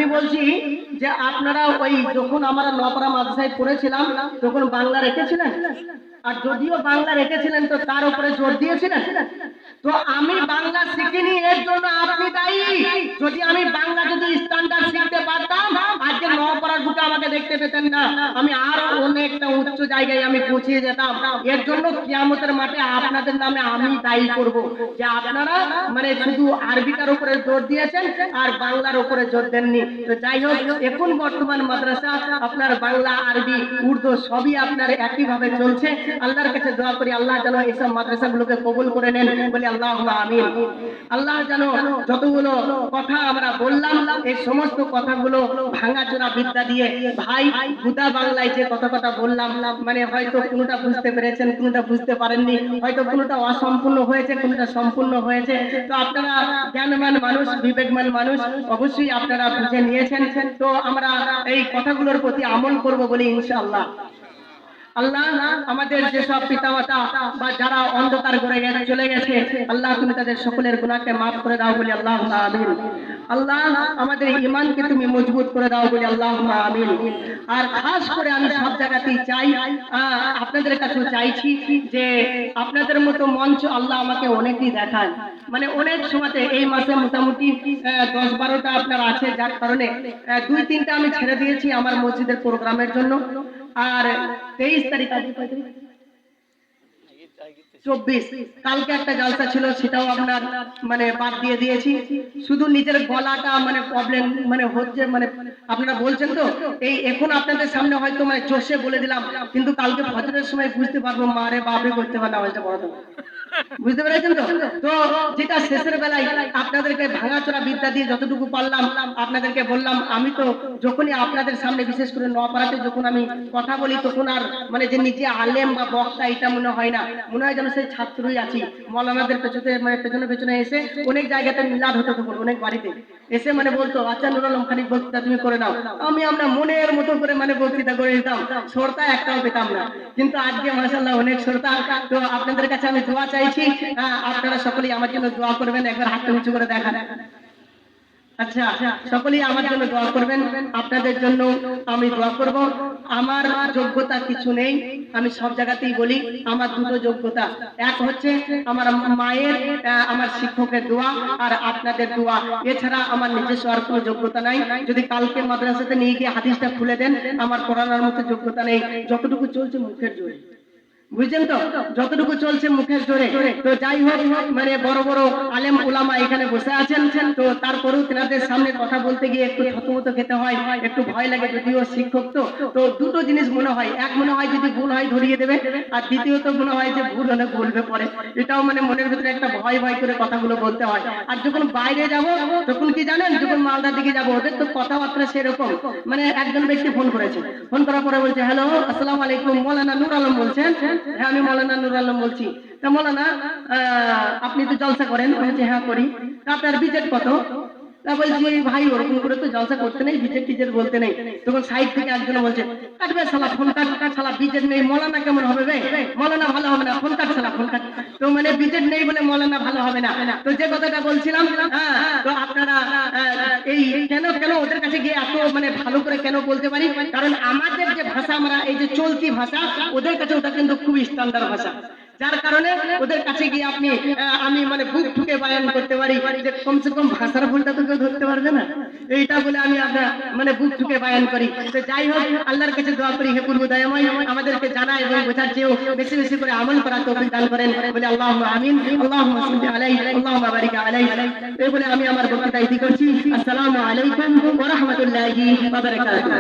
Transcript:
আমি বলছি যে আপনারা ওই যখন আমরা নপাড়া মাদ্রাসায় পড়েছিলাম তখন বাংলা রেখেছিলেন, আর যদিও বাংলা রেখেছিলেন তো তার উপরে জোর দিয়েছিলেন। তো আমি বাংলা শিখিনি, এর জন্য আপনি দায়ী। যদি আমি বাংলা যদি স্ট্যান্ডার্ড শিখতে পারতাম আজকে নপাড়ার বুকে আমাকে দেখতে পেতেন না, আমি আরো অনেকটা উচ্চ জায়গায় আমি পৌঁছে যেতাম। এর জন্য কিয়ামতের মাঠে আপনাদের নামে আমি দায়ী করব যে আপনারা মানে শুধু আরবিটার উপরে জোর দিয়েছেন আর বাংলার উপরে জোর দেননি। তো যাই হোক, এখন বর্তমান মাদ্রাসা আপনার বাংলা আরবি উর্দু সবই আপনার একইভাবে চলছে। আল্লাহর কাছে দোয়া করি আল্লাহ যেন এইসব মাদ্রাসাগুলোকে কবুল করে নেন, বলি আল্লাহুম্মা আমিন। আল্লাহ যেন যতগুলো কথা আমরা বললাম এই সমস্ত কথাগুলো ভাঙাচোরা বিদ্যা দিয়ে ভাই গুদা বাংলায় যে কথা বললাম মানে হয়তো কোনোটা বুঝতে পেরেছেন, কোনোটা বুঝতে পারেননি, হয়তো কোনোটা অসম্পূর্ণ হয়েছে, কোনোটা সম্পূর্ণ হয়েছে। তো আপনারা জ্ঞানমান মানুষ, বিবেকমান মানুষ, অবশ্যই আপনারা বুঝে নিয়েছেন। তো আমরা এই কথাগুলোর প্রতি আমল করব বলি ইনশাআল্লাহ। আল্লাহ আমাদের যেসব পিতামাতা বা যারা অন্ধকার করে চলে গেছে আল্লাহ তুমি তাদের সকলের গুনাহকে মাফ করে দাও বলি আল্লাহুম্মা আমিন। আল্লাহ আমাদের ঈমানকে তুমি মজবুত করে দাও বলি আল্লাহুম্মা আমিন। আর খাস করে আমি সব জায়গাতেই চাই, আপনাদের কাছেও চাইছি যে আপনাদের মতো মঞ্চ আল্লাহ আমাকে অনেকই দেখায়, মানে অনেক সময়তে এই মাসে মোটামুটি 10-12টা আপনার আছে, যার কারণে 2-3টা আমি ছেড়ে দিয়েছি আমার মসজিদের প্রোগ্রামের জন্য। আর 23 তারিখ 24 কালকে একটা জলসা ছিল, সেটাও আপনার মানে বাদ দিয়ে দিয়েছি। শুধু নিজের গলাটা মানে প্রবলেম মানে হচ্ছে, মানে আপনারা বলছেন তো এই এখন আপনাদের সামনে হয়তো মানে জোশে বলে দিলাম, কিন্তু কালকে ফজরের সময় বুঝতে পারবো মারে বাপরে করতে পারলে আওয়াজটা বড় হবে, বুঝতে পেরেছেন তো? তো যেটা শেষের বেলায় আপনাদেরকে ভাঙাচোরা বিদ্যা দিয়ে যতটুকু পারলাম আপনাদেরকে বললাম। আমি তো যখনই আপনাদের সামনে বিশেষ করে নপাড়াতে যখন আমি কথা বলি তখন আর মানে যে নিজে আলেম বা বক্তা এটা মনে হয় না, মনে হয় যেন সেই ছাত্রই আছি। মৌলানাদের পেছনে মানে পেছনে এসে অনেক জায়গাতে মিলাদ হতো, তখন অনেক বাড়িতে এসে মানে বলতো আচ্ছা নুর আলম খানিক বক্তৃতা তুমি করে নাও। আমরা মনের মতো করে মানে বক্তৃতা করে দিতাম, শ্রোতা একটাও পেতাম না। কিন্তু আজকে মাশাআল্লাহ অনেক শ্রোতা। তো আপনাদের কাছে আমি দোয়া চাইছি, আপনারা সকলেই আমার জন্য দোয়া করবেন। একবার হাতটা উঁচু করে দেখান। আচ্ছা, সকলেই আমার জন্য দোয়া করবেন, আপনাদের জন্য আমি দোয়া করব। আমার যোগ্যতা কিছু নেই, আমি সব জায়গাতেই বলি আমার দুটো যোগ্যতা, এক হচ্ছে আমার মায়ের আমার শিক্ষকের দোয়া আর আপনাদের দোয়া, এছাড়া আমার নিজস্ব আর কোনো যোগ্যতা নাই। যদি কালকে মাদ্রাসাতে নিয়ে গিয়ে হাদিসটা খুলে দেন আমার পড়ানোর মতো যোগ্যতা নেই, যতটুকু চলছে মুখের জোরে, বুঝছেন তো, যতটুকু চলছে মুখের জোরে। তো যাই হোক, মানে বড় বড় আলেম উলামা এখানে বসে আছেন, তো তারপরেও তেনাদের সামনে কথা বলতে গিয়ে একটু থতমত খেতে হয়, একটু ভয় লাগে, যদিও শিক্ষক তো দুটো জিনিস মনে হয়, এক মনে হয় যদি ভুল হয় ধরিয়ে দেবে, আর দ্বিতীয়ত মনে হয় যে ভুল হলে বলবে পরে, এটাও মানে মনের ভিতরে একটা ভয় ভয় করে কথাগুলো বলতে হয়। আর যখন বাইরে যাব তখন কি জানেন, যখন মালদার দিকে যাব ওদের তো কথাবার্তা সেরকম, মানে একজন ব্যক্তি ফোন করেছে, ফোন করার পরে বলছে হ্যালো আসসালামু আলাইকুম, মৌলানা নূর আলম বলছেন? হ্যাঁ আমি মৌলানা নূর আলম বলছি। তা মৌলানা আপনি তো জলসা করেন? বলছে হ্যাঁ করি। তা আপনার বিজেট কত? তা বলছি ভাই ওরকম করে তো জলসা করতে নেই, বিজেট টিজেট বলতে নেই। তখন সাইড থেকে একজন বলছে কাটবে শালা, ফোন কাট শালা, বিজেট নেই মৌলানা কেমন হবে বে, মৌলানা ভালো হবে না, ফোন কাট শালা, ফোন কাট। তো মানে বিজেট নেই বলে মৌলানা ভালো হবে না। তো যে কথাটা বলছিলাম, তো আপনারা এই কেন কেন ওদের কাছে গিয়ে এত মানে ভালো করে কেন বলতে পারি, কারণ আমাদের যে ভাষা আমরা এই যে চলতি ভাষা, ওদের কাছে ওটা কিন্তু খুব স্ট্যান্ডার্ড ভাষা, যার কারণে ওদের কাছে গিয়ে আমি মানে বুক ঠুকে বায়ান করতে পারি যে কমসে কম ভাষার ভুলটা তো কেউ ধরতে পারবে না, এইটা বলে আমি আপনার মানে বুক ঠুকে বায়ান করি। তো যাই হোক, আল্লাহর কাছে দোয়া করি হে পূর্ব দয়াময় আমাদেরকে জানা এবং বোঝার চেয়েও বেশি বেশি করে আমল করার তৌফিক দান করেন, বলে আল্লাহুম্মা আমিন। আল্লাহুম্মা সাল্লি আলাইহি আল্লাহুম্মা বারিক আলাইহি। এই বলে আমি আমার বক্তৃতা ইতি করছি। আসসালামু আলাইকুম ওয়া রাহমাতুল্লাহি ওয়া বারাকাতুহু।